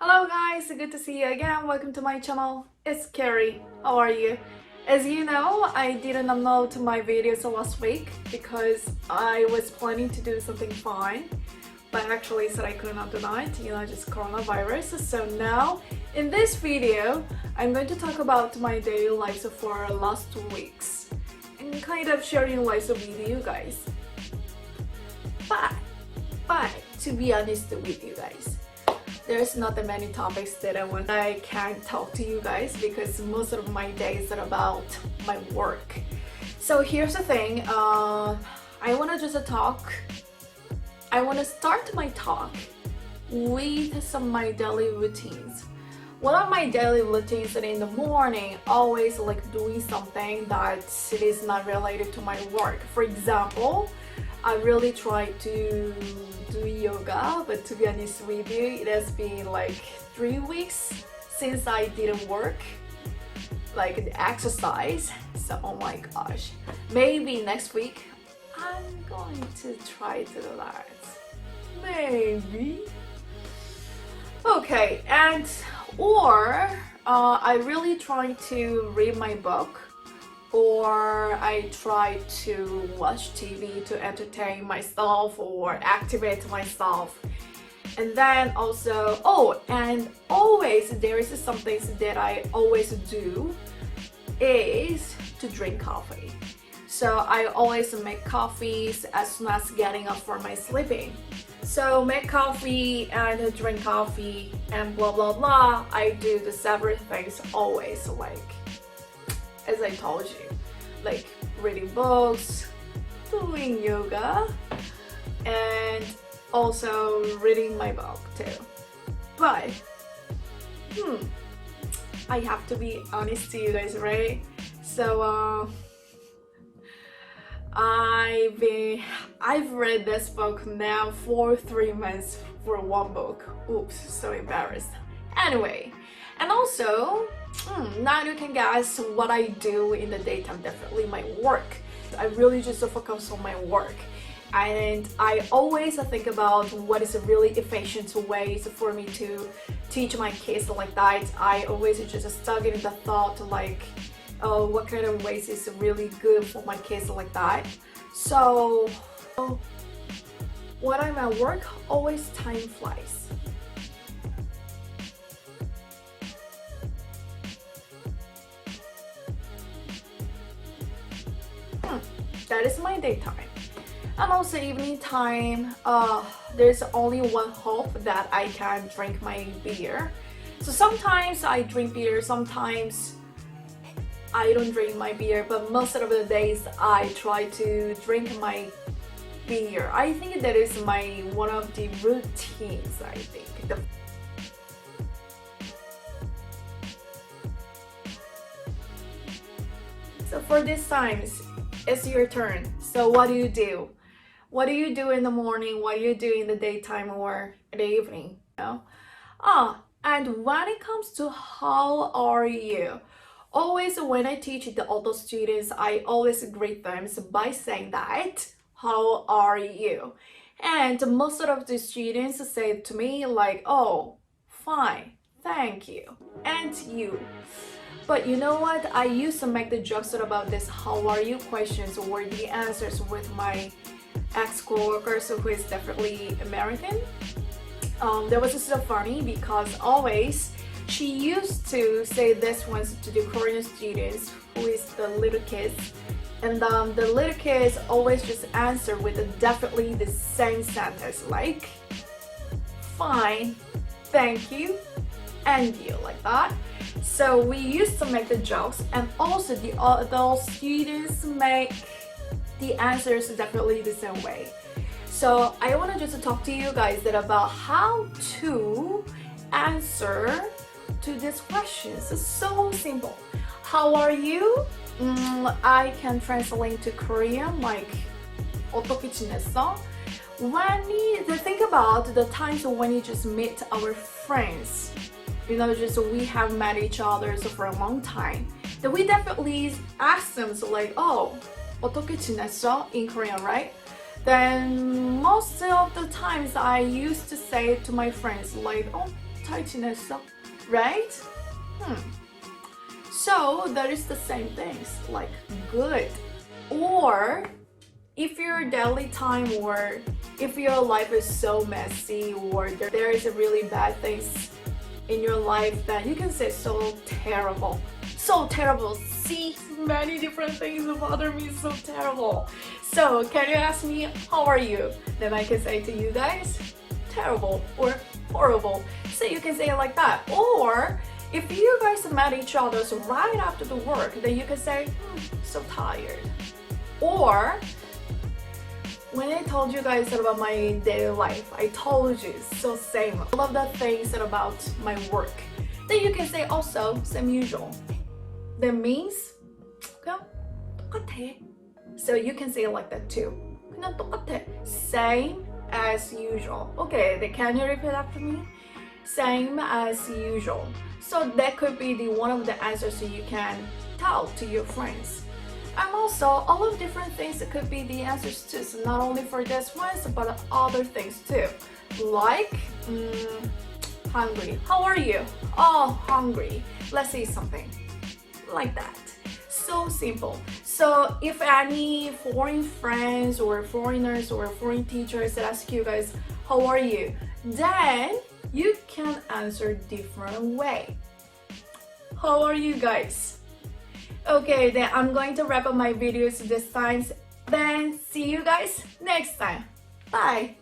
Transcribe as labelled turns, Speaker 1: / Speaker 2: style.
Speaker 1: Hello guys, good to see you again. Welcome to my channel. It's Carrie. How are you? As you know, I didn't upload my videos last week because I was planning to do something fun, but actually said I could not do that, just coronavirus. So now, in this video, I'm going to talk about my daily lives for last 2 weeks and kind of sharing lives with you guys. But to be honest with you guys, there's not that many topics that I can talk to you guys because most of my days are about my work. So here's the thing, I want to start my talk with some of my daily routines. One of my daily routines in the morning, always like doing something that it is not related to my work. For example, I really try to do yoga, but to be honest with you, it has been like 3 weeks since I didn't work, like the exercise. So oh my gosh, maybe next week I'm going to try to do that. Maybe. Okay, or I really try to read my book, or I try to watch TV to entertain myself or activate myself. And then also, and always there is something that I always do is to drink coffee. So I always make coffees as soon as getting up for my sleeping. So make coffee and drink coffee and blah blah blah. I do the several things always, like as I told you, like reading books, doing yoga, and also reading my book too. But I have to be honest to you guys, right? So I've read this book now for 3 months for one book. Oops, so embarrassed. Anyway, and also now you can guess what I do in the daytime. Definitely my work. I really just focus on my work, and I always think about what is a really efficient ways for me to teach my kids like that. I always just stuck in the thought like, oh, what kind of ways is really good for my kids like that. So when I'm at work, always time flies. That is my daytime. And also evening time, there's only one hope that I can drink my beer. So sometimes I drink beer, sometimes I don't drink my beer, but most of the days I try to drink my beer. I think that is one of the routines, I think. So for these times, it's your turn. So what do you do? What do you do in the morning? What do you do in the daytime or in the evening? And when it comes to how are you? Always when I teach the older students, I always greet them by saying that, how are you? And most of the students say to me like, oh, fine, thank you. And you? But you know what? I used to make the jokes about this how are you questions or the answers with my ex-coworkers who is definitely American. That was so funny because always she used to say this ones to the Korean students who is the little kids, and the little kids always just answer with definitely the same sentence like fine, thank you, and you, like that. So we used to make the jokes, and also the adult students make the answers definitely the same way. So I want to just talk to you guys about how to answer to these questions. It's so simple. How are you? I can translate to Korean like 어떻게 지냈어? When you think about the times when you just meet our friends, just we have met each other for a long time, then we definitely ask them, so like, oh, 어떻게 지냈어? In Korean, right? Then most of the times I used to say to my friends like, oh, 잘 지냈어? Right? So that is the same things, like good. Or if your daily time or if your life is so messy or there is a really bad things in your life, then you can say so terrible. So terrible. See, many different things bother me, so terrible. So can you ask me, how are you? Then I can say to you guys, terrible or horrible. So you can say it like that. Or if you guys met each other right after the work, then you can say, so tired. Or when I told you guys about my daily life, I told you, so same. All of the things about my work. Then you can say also, same usual. That means, 그냥 똑같아. So you can say it like that too. 그냥 똑같아. Same as usual. Okay, then can you repeat after me? Same as usual. So that could be the one of the answers that you can tell to your friends. And also, all of different things that could be the answers too. So not only for this ones, but other things too. Like, hungry. How are you? Oh, hungry. Let's eat something. Like that. So simple. So if any foreign friends or foreigners or foreign teachers ask you guys, how are you? Then you can answer different way. How are you guys? Okay, then I'm going to wrap up my videos this time. Then see you guys next time. Bye.